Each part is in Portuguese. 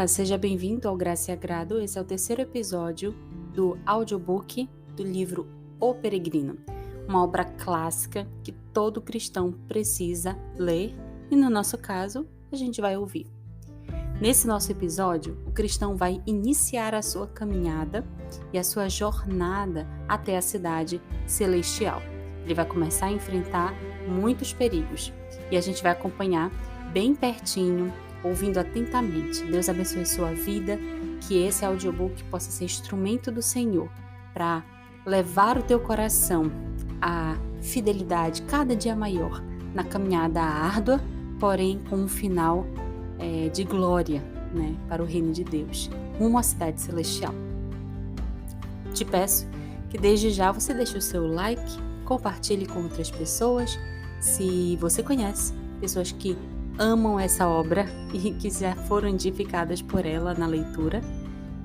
Olá, seja bem-vindo ao Graça e Agrado. Esse é o terceiro episódio do audiobook do livro O Peregrino, uma obra clássica que todo cristão precisa ler e, no nosso caso, a gente vai ouvir. Nesse nosso episódio, o cristão vai iniciar a sua caminhada e a sua jornada até a cidade celestial. Ele vai começar a enfrentar muitos perigos e a gente vai acompanhar bem pertinho, ouvindo atentamente. Deus abençoe sua vida, que esse audiobook possa ser instrumento do Senhor para levar o teu coração à fidelidade cada dia maior na caminhada árdua, porém com um final de glória, para o reino de Deus, rumo à cidade celestial. Te peço que desde já você deixe o seu like, compartilhe com outras pessoas, se você conhece pessoas que amam essa obra e que já foram edificadas por ela na leitura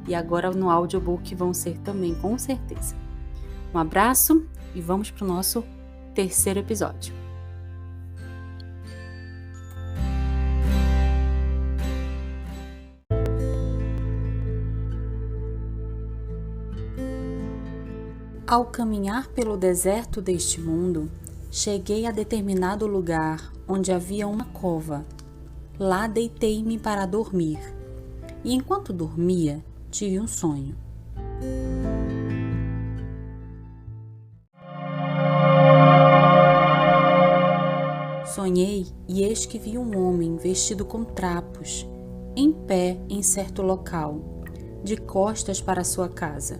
e agora no audiobook vão ser também, com certeza. Um abraço e vamos para o nosso terceiro episódio. Ao caminhar pelo deserto deste mundo, cheguei a determinado lugar onde havia uma cova. Lá deitei-me para dormir, e enquanto dormia, tive um sonho. Sonhei e eis que vi um homem vestido com trapos, em pé em certo local, de costas para sua casa,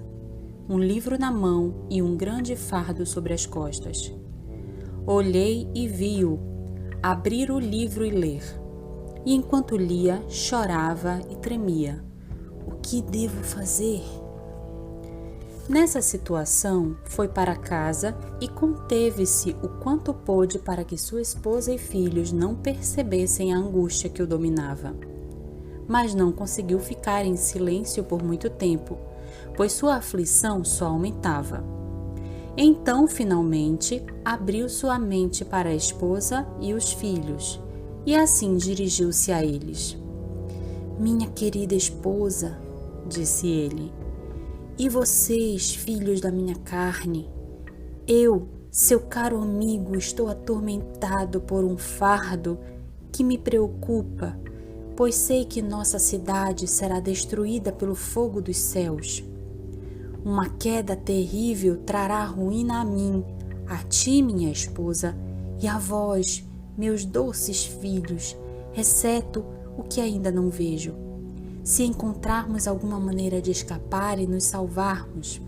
um livro na mão e um grande fardo sobre as costas. Olhei e vi-o abrir o livro e ler. E enquanto lia, chorava e tremia. O que devo fazer? Nessa situação, foi para casa e conteve-se o quanto pôde para que sua esposa e filhos não percebessem a angústia que o dominava. Mas não conseguiu ficar em silêncio por muito tempo, pois sua aflição só aumentava. Então, finalmente, abriu sua mente para a esposa e os filhos, e assim dirigiu-se a eles. Minha querida esposa, disse ele, e vocês, filhos da minha carne, eu, seu caro amigo, estou atormentado por um fardo que me preocupa, pois sei que nossa cidade será destruída pelo fogo dos céus. Uma queda terrível trará ruína a mim, a ti, minha esposa, e a vós, meus doces filhos, exceto o que ainda não vejo. Se encontrarmos alguma maneira de escapar e nos salvarmos.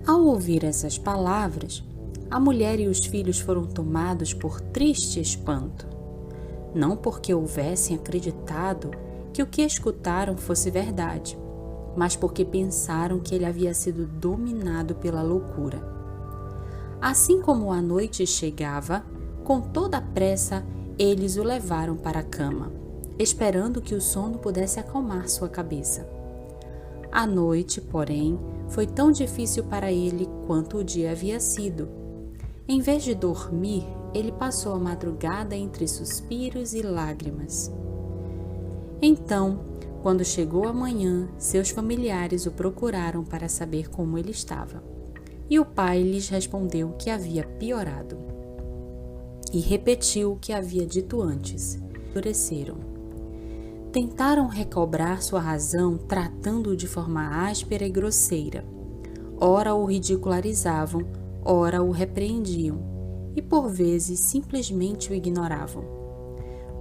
Ao ouvir essas palavras, a mulher e os filhos foram tomados por triste espanto. Não porque houvessem acreditado que o que escutaram fosse verdade, mas porque pensaram que ele havia sido dominado pela loucura. Assim como a noite chegava, com toda a pressa, eles o levaram para a cama, esperando que o sono pudesse acalmar sua cabeça. A noite, porém, foi tão difícil para ele quanto o dia havia sido. Em vez de dormir, ele passou a madrugada entre suspiros e lágrimas. Então, quando chegou a manhã, seus familiares o procuraram para saber como ele estava. E o pai lhes respondeu que havia piorado. E repetiu o que havia dito antes. Endureceram. Tentaram recobrar sua razão tratando-o de forma áspera e grosseira. Ora o ridicularizavam, ora o repreendiam, e por vezes simplesmente o ignoravam.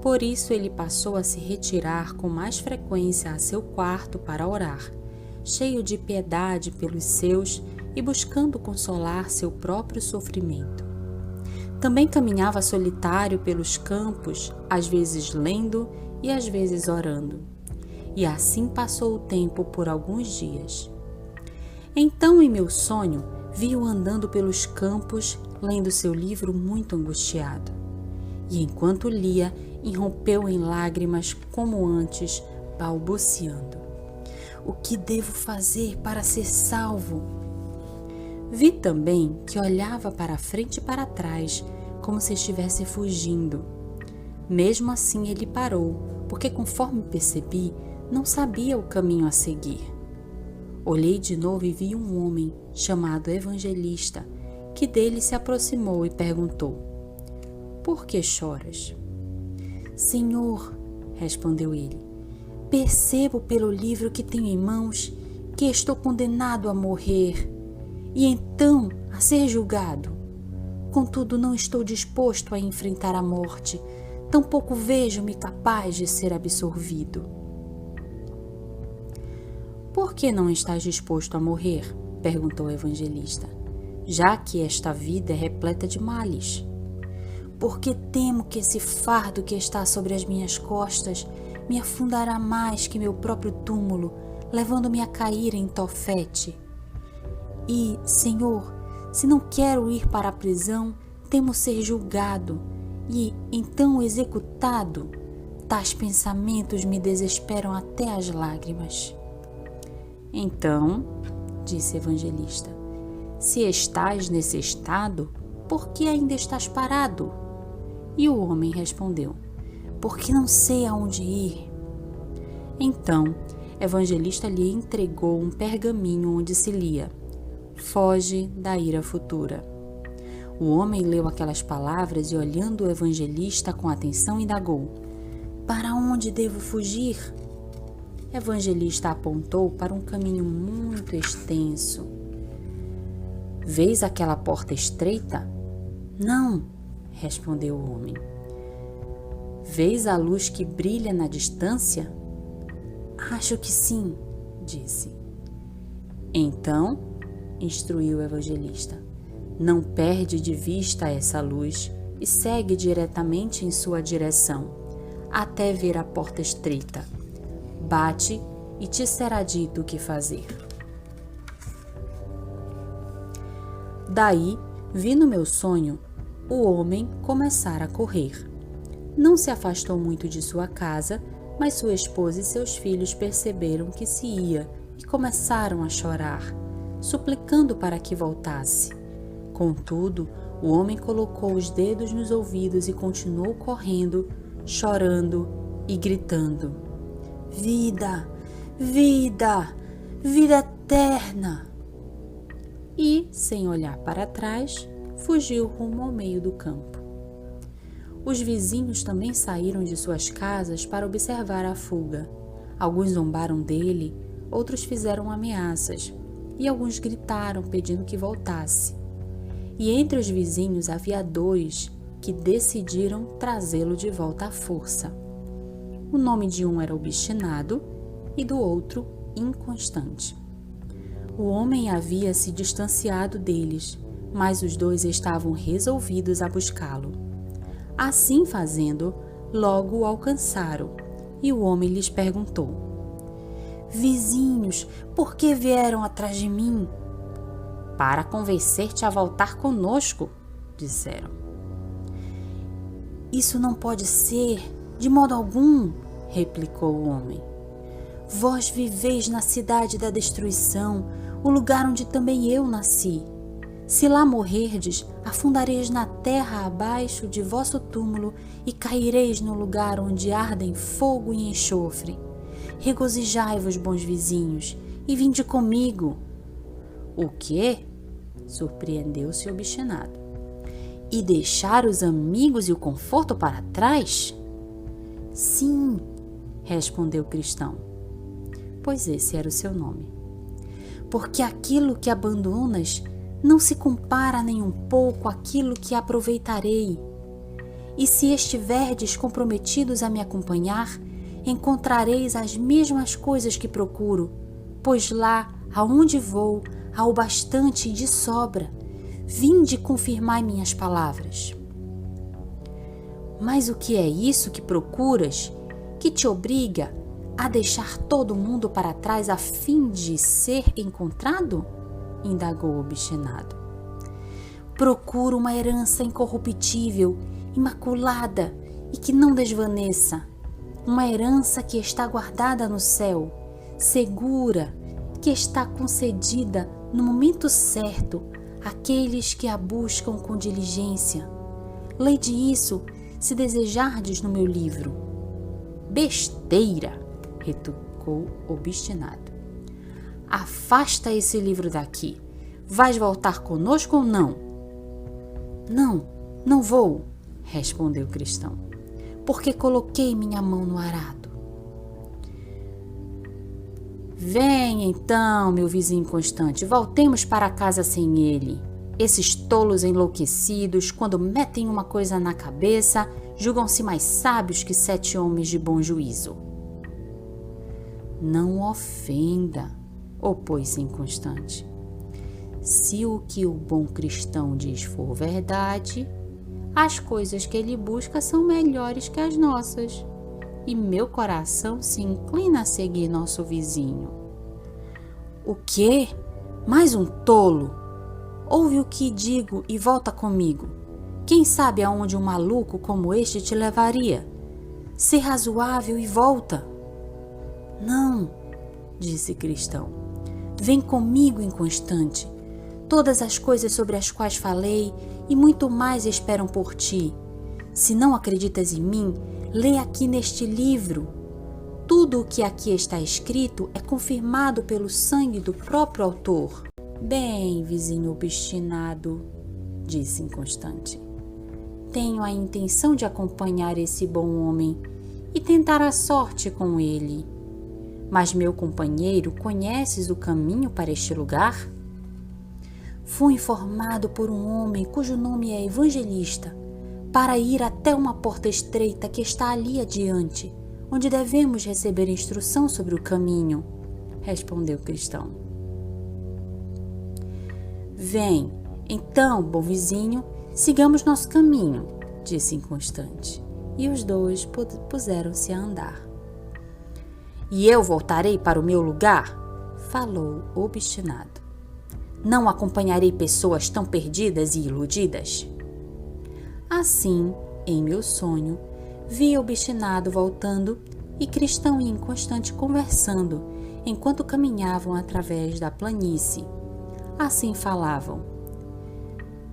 Por isso ele passou a se retirar com mais frequência a seu quarto para orar, cheio de piedade pelos seus e buscando consolar seu próprio sofrimento. Também caminhava solitário pelos campos, às vezes lendo e às vezes orando. E assim passou o tempo por alguns dias. Então, em meu sonho, vi-o andando pelos campos, lendo seu livro muito angustiado. E enquanto lia, irrompeu em lágrimas como antes, balbuciando. O que devo fazer para ser salvo? Vi também que olhava para frente e para trás, como se estivesse fugindo. Mesmo assim ele parou, porque conforme percebi, não sabia o caminho a seguir. Olhei de novo e vi um homem chamado Evangelista, que dele se aproximou e perguntou: "Por que choras?" "Senhor", respondeu ele, "percebo pelo livro que tenho em mãos que estou condenado a morrer e então a ser julgado. Contudo, não estou disposto a enfrentar a morte, tampouco vejo-me capaz de ser absolvido." "Por que não estás disposto a morrer?", perguntou o evangelista, "já que esta vida é repleta de males." "Porque temo que esse fardo que está sobre as minhas costas me afundará mais que meu próprio túmulo, levando-me a cair em Tofete. E, Senhor, se não quero ir para a prisão, temo ser julgado e, então, executado. Tais pensamentos me desesperam até as lágrimas." "Então", disse o evangelista, "se estás nesse estado, por que ainda estás parado?" E o homem respondeu: "Porque não sei aonde ir." Então, o evangelista lhe entregou um pergaminho onde se lia: "Foge da ira futura." O homem leu aquelas palavras e, olhando o evangelista com atenção, indagou: "Para onde devo fugir?" O evangelista apontou para um caminho muito extenso. "Vês aquela porta estreita?" "Não", respondeu o homem. "Vês a luz que brilha na distância?" "Acho que sim", disse. "Então", instruiu o evangelista, "não perde de vista essa luz e segue diretamente em sua direção, até ver a porta estreita. Bate e te será dito o que fazer." Daí, vi no meu sonho o homem começar a correr. Não se afastou muito de sua casa, mas sua esposa e seus filhos perceberam que se ia e começaram a chorar, suplicando para que voltasse. Contudo, o homem colocou os dedos nos ouvidos e continuou correndo, chorando e gritando: "Vida, vida, vida eterna!" E, sem olhar para trás, fugiu rumo ao meio do campo. Os vizinhos também saíram de suas casas para observar a fuga. Alguns zombaram dele, outros fizeram ameaças, e alguns gritaram pedindo que voltasse. E entre os vizinhos havia 2 que decidiram trazê-lo de volta à força. O nome de um era Obstinado e do outro Inconstante. O homem havia se distanciado deles, mas os 2 estavam resolvidos a buscá-lo. Assim fazendo, logo o alcançaram, e o homem lhes perguntou: "Vizinhos, por que vieram atrás de mim?" "Para convencer-te a voltar conosco", disseram. "Isso não pode ser, de modo algum", replicou o homem. "Vós viveis na cidade da destruição, o lugar onde também eu nasci. Se lá morrerdes, afundareis na terra abaixo de vosso túmulo e caireis no lugar onde ardem fogo e enxofre. Regozijai-vos, bons vizinhos, e vinde comigo." "O quê?", surpreendeu-se Obstinado. "E deixar os amigos e o conforto para trás?" "Sim", respondeu o cristão, pois esse era o seu nome. "Porque aquilo que abandonas não se compara nem um pouco àquilo que aproveitarei. E se estiverdes comprometidos a me acompanhar, encontrareis as mesmas coisas que procuro, pois lá aonde vou há o bastante e de sobra. Vinde confirmai minhas palavras." "Mas o que é isso que procuras, que te obriga a deixar todo mundo para trás a fim de ser encontrado?", indagou o Obstinado. "Procuro uma herança incorruptível, imaculada e que não desvaneça. Uma herança que está guardada no céu, segura, que está concedida no momento certo àqueles que a buscam com diligência. Lei disso, se desejardes no meu livro. Besteira, retrucou obstinado. Afasta esse livro daqui. Vais voltar conosco ou não? Não, não vou, respondeu o cristão, porque coloquei minha mão no arado. Vem então, meu vizinho inconstante, voltemos para casa sem ele. Esses tolos enlouquecidos, quando metem uma coisa na cabeça, julgam-se mais sábios que 7 homens de bom juízo. Não ofenda, opôs-se inconstante. Se o que o bom cristão diz for verdade, as coisas que ele busca são melhores que as nossas, e meu coração se inclina a seguir nosso vizinho. O quê? Mais um tolo? Ouve o que digo e volta comigo. Quem sabe aonde um maluco como este te levaria? Ser razoável e volta. Não, disse cristão. Vem comigo, inconstante. Todas as coisas sobre as quais falei e muito mais esperam por ti. Se não acreditas em mim, lê aqui neste livro. Tudo o que aqui está escrito é confirmado pelo sangue do próprio autor. Bem, vizinho obstinado, disse inconstante. Tenho a intenção de acompanhar esse bom homem e tentar a sorte com ele. Mas, meu companheiro, conheces o caminho para este lugar? Fui informado por um homem cujo nome é Evangelista, para ir até uma porta estreita que está ali adiante, onde devemos receber instrução sobre o caminho, respondeu o cristão. Vem, então, bom vizinho, sigamos nosso caminho, disse inconstante, e os dois puseram-se a andar. E eu voltarei para o meu lugar, falou obstinado. Não acompanharei pessoas tão perdidas e iludidas. Assim, em meu sonho, vi obstinado voltando e cristão e inconstante conversando, enquanto caminhavam através da planície. Assim falavam.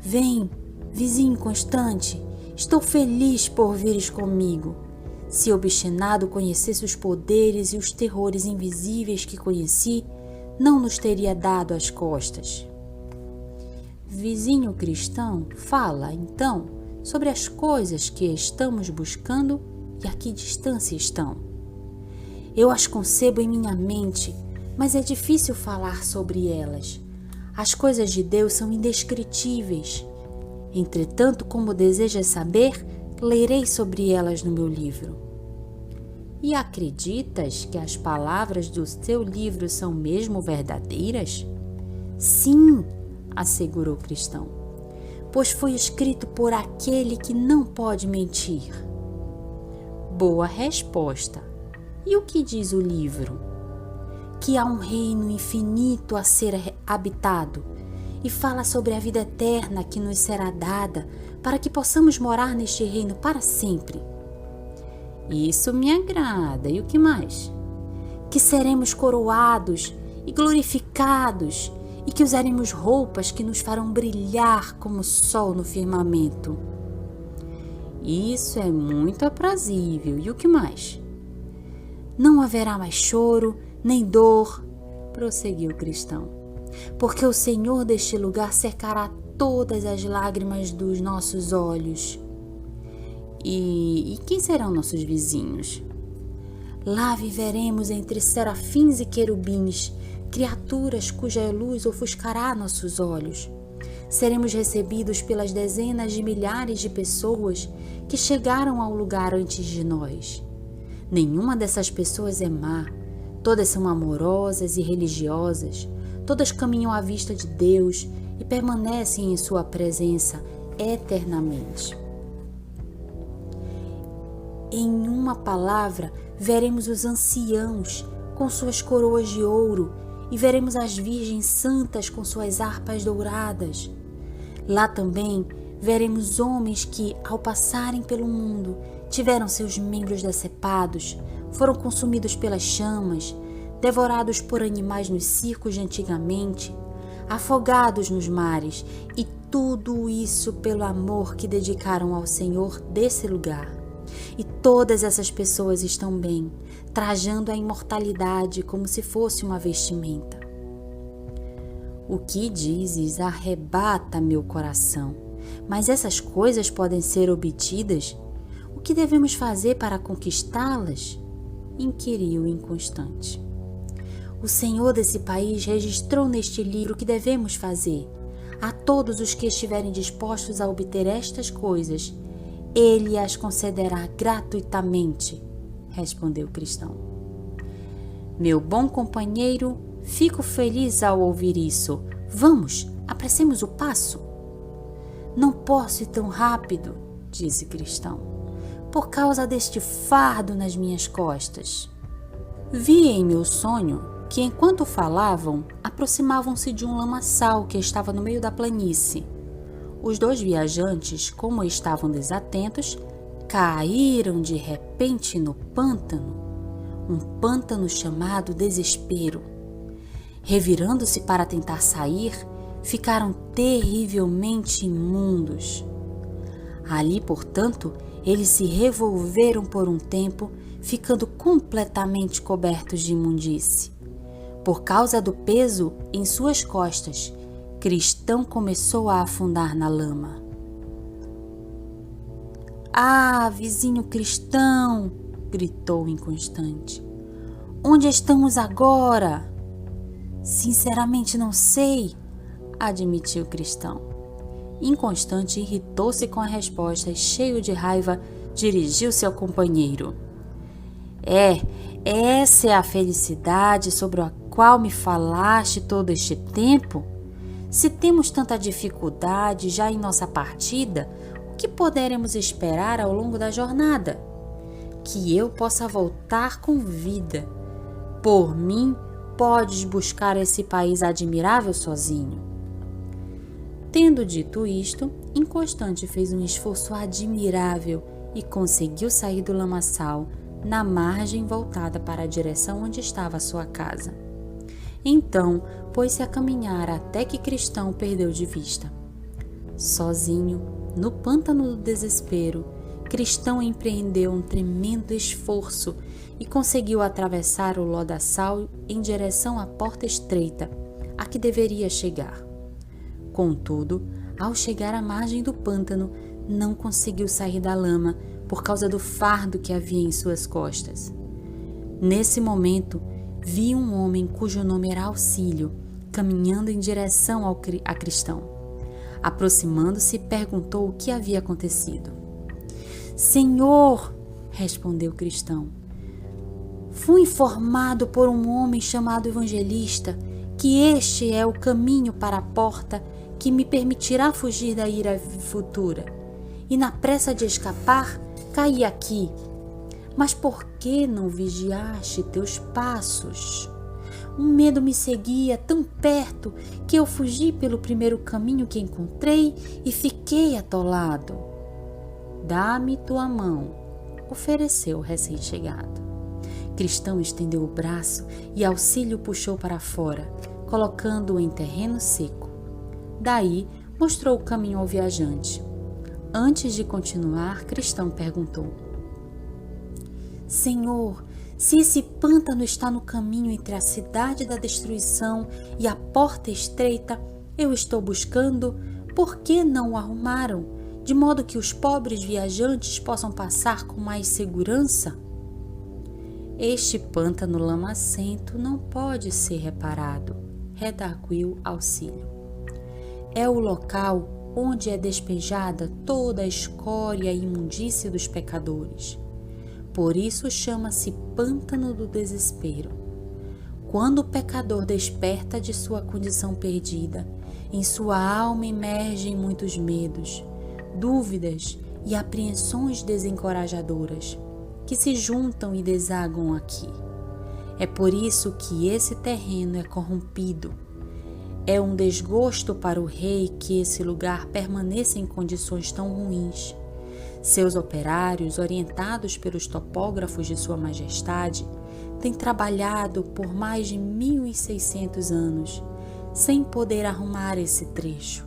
Vem, vizinho inconstante, estou feliz por vires comigo. Se obstinado conhecesse os poderes e os terrores invisíveis que conheci, não nos teria dado as costas. Vizinho cristão, fala, então, sobre as coisas que estamos buscando e a que distância estão. Eu as concebo em minha mente, mas é difícil falar sobre elas. As coisas de Deus são indescritíveis. Entretanto, como desejas saber, lerei sobre elas no meu livro. E acreditas que as palavras do teu livro são mesmo verdadeiras? Sim, assegurou o cristão, pois foi escrito por aquele que não pode mentir. Boa resposta. E o que diz o livro? Que há um reino infinito a ser habitado e fala sobre a vida eterna que nos será dada para que possamos morar neste reino para sempre. Isso me agrada. E o que mais? Que seremos coroados e glorificados e que usaremos roupas que nos farão brilhar como o sol no firmamento. Isso é muito aprazível. E o que mais? Não haverá mais choro, nem dor, prosseguiu o cristão, porque o Senhor deste lugar secará todas as lágrimas dos nossos olhos. E quem serão nossos vizinhos? Lá viveremos entre serafins e querubins, criaturas cuja luz ofuscará nossos olhos. Seremos recebidos pelas dezenas de milhares de pessoas que chegaram ao lugar antes de nós. Nenhuma dessas pessoas é má, todas são amorosas e religiosas, todas caminham à vista de Deus e permanecem em sua presença eternamente. Em uma palavra, veremos os anciãos com suas coroas de ouro e veremos as virgens santas com suas harpas douradas. Lá também veremos homens que, ao passarem pelo mundo, tiveram seus membros decepados, foram consumidos pelas chamas, devorados por animais nos circos de antigamente, afogados nos mares, e tudo isso pelo amor que dedicaram ao Senhor desse lugar. E todas essas pessoas estão bem, trajando a imortalidade como se fosse uma vestimenta. O que dizes arrebata meu coração, mas essas coisas podem ser obtidas? O que devemos fazer para conquistá-las? Inquiriu inconstante. O Senhor desse país registrou neste livro o que devemos fazer. A todos os que estiverem dispostos a obter estas coisas, Ele as concederá gratuitamente, respondeu o cristão. Meu bom companheiro, fico feliz ao ouvir isso. Vamos, apressemos o passo. Não posso ir tão rápido, disse o cristão, por causa deste fardo nas minhas costas. Vi em meu sonho que, enquanto falavam, aproximavam-se de um lamaçal que estava no meio da planície. Os dois viajantes, como estavam desatentos, caíram de repente no pântano, um pântano chamado Desespero. Revirando-se para tentar sair, ficaram terrivelmente imundos. Ali, portanto, eles se revolveram por um tempo, ficando completamente cobertos de imundície. Por causa do peso em suas costas, Cristão começou a afundar na lama. Ah, vizinho Cristão! Gritou inconstante. Onde estamos agora? Sinceramente não sei, admitiu Cristão. Inconstante irritou-se com a resposta e, cheio de raiva, dirigiu-se ao companheiro. Essa é a felicidade sobre a qual me falaste todo este tempo? Se temos tanta dificuldade já em nossa partida, o que poderemos esperar ao longo da jornada? Que eu possa voltar com vida. Por mim, podes buscar esse país admirável sozinho. Tendo dito isto, Inconstante fez um esforço admirável e conseguiu sair do lamaçal na margem voltada para a direção onde estava a sua casa. Então, pôs-se a caminhar até que Cristão o perdeu de vista. Sozinho, no pântano do desespero, Cristão empreendeu um tremendo esforço e conseguiu atravessar o lodaçal em direção à porta estreita, a que deveria chegar. Contudo, ao chegar à margem do pântano, não conseguiu sair da lama por causa do fardo que havia em suas costas. Nesse momento, vi um homem cujo nome era Auxílio, caminhando em direção a Cristão. Aproximando-se, perguntou o que havia acontecido. Senhor, respondeu Cristão, fui informado por um homem chamado Evangelista que este é o caminho para a porta que me permitirá fugir da ira futura. E na pressa de escapar, caí aqui. Mas por que não vigiaste teus passos? Um medo me seguia tão perto que eu fugi pelo primeiro caminho que encontrei e fiquei atolado. Dá-me tua mão, ofereceu o recém-chegado. Cristão estendeu o braço e Auxílio puxou para fora, colocando-o em terreno seco. Daí, mostrou o caminho ao viajante. Antes de continuar, Cristão perguntou: Senhor, se esse pântano está no caminho entre a cidade da destruição e a porta estreita, eu estou buscando, por que não o arrumaram, de modo que os pobres viajantes possam passar com mais segurança? Este pântano lamacento não pode ser reparado, redarguiu Auxílio. É o local onde é despejada toda a escória e imundície dos pecadores. Por isso chama-se Pântano do Desespero. Quando o pecador desperta de sua condição perdida, em sua alma emergem muitos medos, dúvidas e apreensões desencorajadoras, que se juntam e desagam aqui. É por isso que esse terreno é corrompido. É um desgosto para o rei que esse lugar permaneça em condições tão ruins. Seus operários, orientados pelos topógrafos de Sua Majestade, têm trabalhado por mais de 1.600 anos, sem poder arrumar esse trecho.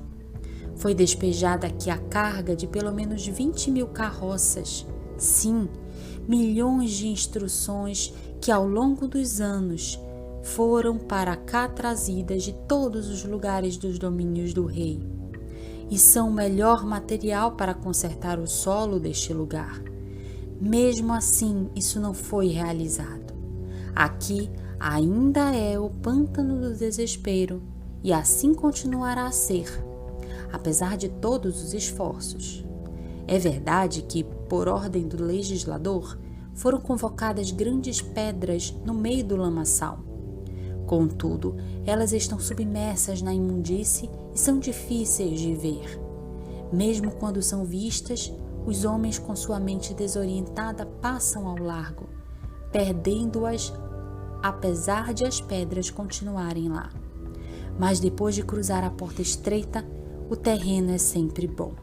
Foi despejada aqui a carga de pelo menos 20.000 carroças. Sim, milhões de instruções que ao longo dos anos foram para cá trazidas de todos os lugares dos domínios do rei, e são o melhor material para consertar o solo deste lugar. Mesmo assim, isso não foi realizado. Aqui ainda é o pântano do desespero, e assim continuará a ser, apesar de todos os esforços. É verdade que, por ordem do legislador, foram convocadas grandes pedras no meio do lamaçal. Contudo, elas estão submersas na imundície e são difíceis de ver. Mesmo quando são vistas, os homens com sua mente desorientada passam ao largo, perdendo-as apesar de as pedras continuarem lá. Mas depois de cruzar a porta estreita, o terreno é sempre bom.